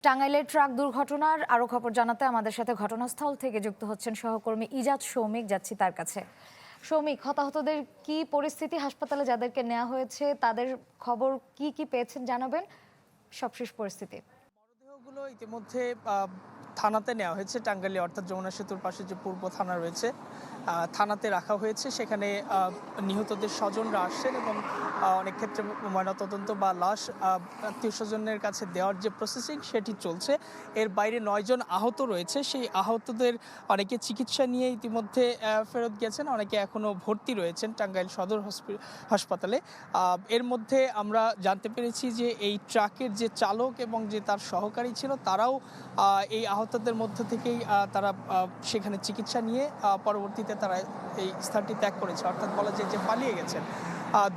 টাঙ্গাইলের ট্রাক দুর্ঘটনার আরো খবর জানাতে আমাদের সাথে ঘটনাস্থল থেকে যুক্ত হচ্ছেন সহকর্মী ইজাজ সৌমিক। যাচ্ছি তার কাছে। সৌমিক, হতাহতদের কি পরিস্থিতি, হাসপাতালে যাদেরকে নেওয়া হয়েছে তাদের খবর কি কি পেয়েছেন জানাবেন, সবশেষ পরিস্থিতি। মরদেহগুলো ইতিমধ্যে থানাতে নেওয়া হয়েছে। টাঙ্গাইলে অর্থাৎ যমুনা সেতুর পাশে যে পূর্ব থানা রয়েছে থানাতে রাখা হয়েছে। সেখানে নিহতদের স্বজনরা আসছেন এবং অনেক ক্ষেত্রে ময়নাতদন্ত বা লাশ আত্মীয় স্বজনের কাছে দেওয়ার যে প্রসেসিং সেটি চলছে। এর বাইরে 9 জন আহত রয়েছে। সেই আহতদের অনেকে চিকিৎসা নিয়ে ইতিমধ্যে ফেরত গেছেন, অনেকে এখনও ভর্তি রয়েছেন টাঙ্গাইল সদর হাসপাতালে। এর মধ্যে আমরা জানতে পেরেছি যে এই ট্রাকের যে চালক এবং যে তার সহকারী ছিল তারাও এই আহতদের মধ্য থেকেই তারা সেখানে চিকিৎসা নিয়ে পরবর্তীতে তারা এই স্থানটি ত্যাগ করেছে, অর্থাৎ বলা যায় যে পালিয়ে গেছেন।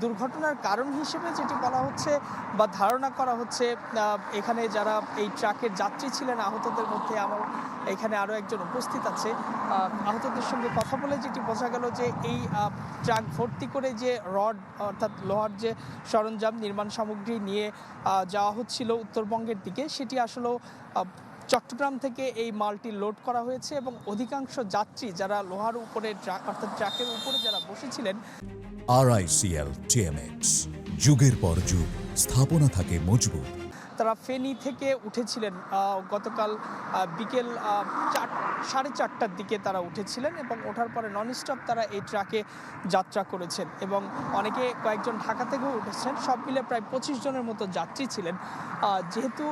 দুর্ঘটনার কারণ হিসেবে যেটি বলা হচ্ছে বা ধারণা করা হচ্ছে, এখানে যারা এই ট্রাকের যাত্রী ছিলেন আহতদের মধ্যে আমার এখানে আরও একজন উপস্থিত আছে। আহতদের সঙ্গে কথা বলে যেটি বোঝা গেল যে এই ট্রাক ভর্তি করে যে রড অর্থাৎ লোহার যে সরঞ্জাম নির্মাণ সামগ্রী নিয়ে যাওয়া হচ্ছিল উত্তরবঙ্গের দিকে, সেটি আসলে চট্টগ্রাম থেকে এই মালটি লোড করা হয়েছে এবং অধিকাংশ যাত্রী যারা লোহার উপরে অর্থাৎ ট্রাকের উপরে যারা বসেছিলেন। RICL TMX, যুগের পর যুগ স্থাপনা থাকে মজবুত। তারা ফেনী থেকে উঠেছিলেন গতকাল বিকেল 4:30টার দিকে তারা উঠেছিলেন এবং ওঠার পরে ননস্টপ তারা এই ট্রাকে যাত্রা করেছেন এবং অনেকে কয়েকজন ঢাকা থেকেও উঠেছেন। সব মিলে প্রায় 25 জনের মতো যাত্রী ছিলেন। যেহেতু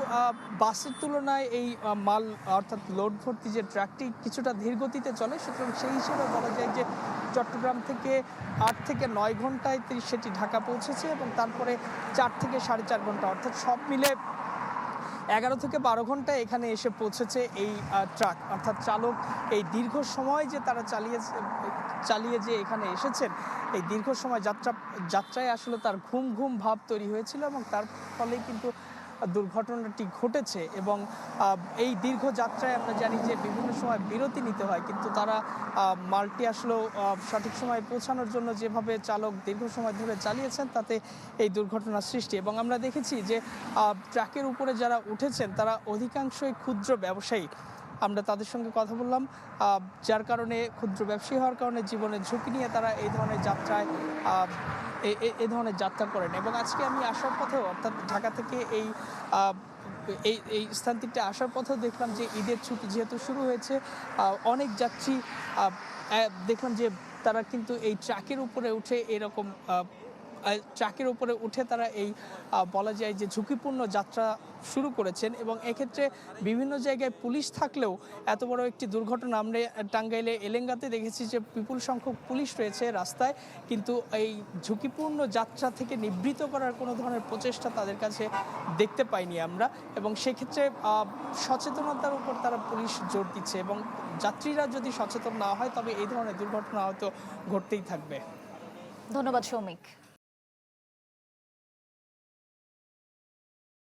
বাসের তুলনায় এই মাল অর্থাৎ লোড ভর্তি যে ট্রাকটি কিছুটা ধীর গতিতে চলে, সুতরাং সেই হিসেবে বলা যায় যে চট্টগ্রাম থেকে 8 থেকে 9 ঘন্টায় সেটি ঢাকা পৌঁছেছে এবং তারপরে 4 থেকে 4.5 ঘন্টা অর্থাৎ সব মিলে 11 থেকে 12 ঘন্টায় এখানে এসে পৌঁছেছে এই ট্রাক। অর্থাৎ চালক এই দীর্ঘ সময় যে তারা চালিয়ে যে এখানে এসেছেন, এই দীর্ঘ সময় যাত্রায় আসলে তার ঘুম ভাব তৈরি হয়েছিল এবং তার ফলে কিন্তু দুর্ঘটনাটি ঘটেছে। এবং এই দীর্ঘ যাত্রায় আমরা জানি যে বিভিন্ন সময় বিরতি নিতে হয়, কিন্তু তারা মালটি আসলে সঠিক সময়ে পৌঁছানোর জন্য যেভাবে চালক দীর্ঘ সময় ধরে চালিয়েছেন তাতে এই দুর্ঘটনার সৃষ্টি। এবং আমরা দেখেছি যে ট্রাকের উপরে যারা উঠেছেন তারা অধিকাংশই ক্ষুদ্র ব্যবসায়ী। আমরা তাদের সঙ্গে কথা বললাম, যার কারণে ক্ষুদ্র ব্যবসায়ী হওয়ার কারণে জীবনের ঝুঁকি নিয়ে তারা এই ধরনের যাত্রা করেন। এবং আজকে আমি আসার পথেও অর্থাৎ ঢাকা থেকে এই স্থানটিতে আসার পথেও দেখলাম যে ঈদের ছুটি যেহেতু শুরু হয়েছে, অনেক যাত্রী দেখলাম যে তারা কিন্তু এই ট্রাকের উপরে উঠে তারা এই বলা যায় যে ঝুঁকিপূর্ণ যাত্রা শুরু করেছেন। এবং এক্ষেত্রে বিভিন্ন জায়গায় পুলিশ থাকলেও এত বড় একটি দুর্ঘটনা আমরা টাঙ্গাইলে এলেঙ্গাতে দেখেছি যে বিপুল সংখ্যক পুলিশ রয়েছে রাস্তায়, কিন্তু এই ঝুঁকিপূর্ণ যাত্রা থেকে নিবৃত করার কোনো ধরনের প্রচেষ্টা তাদের কাছে দেখতে পাইনি আমরা। এবং সেক্ষেত্রে সচেতনতার উপর তারা পুলিশ জোর দিচ্ছে এবং যাত্রীরা যদি সচেতন না হয় তবে এই ধরনের দুর্ঘটনা হয়তো ঘটতেই থাকবে। ধন্যবাদ সৌমিক।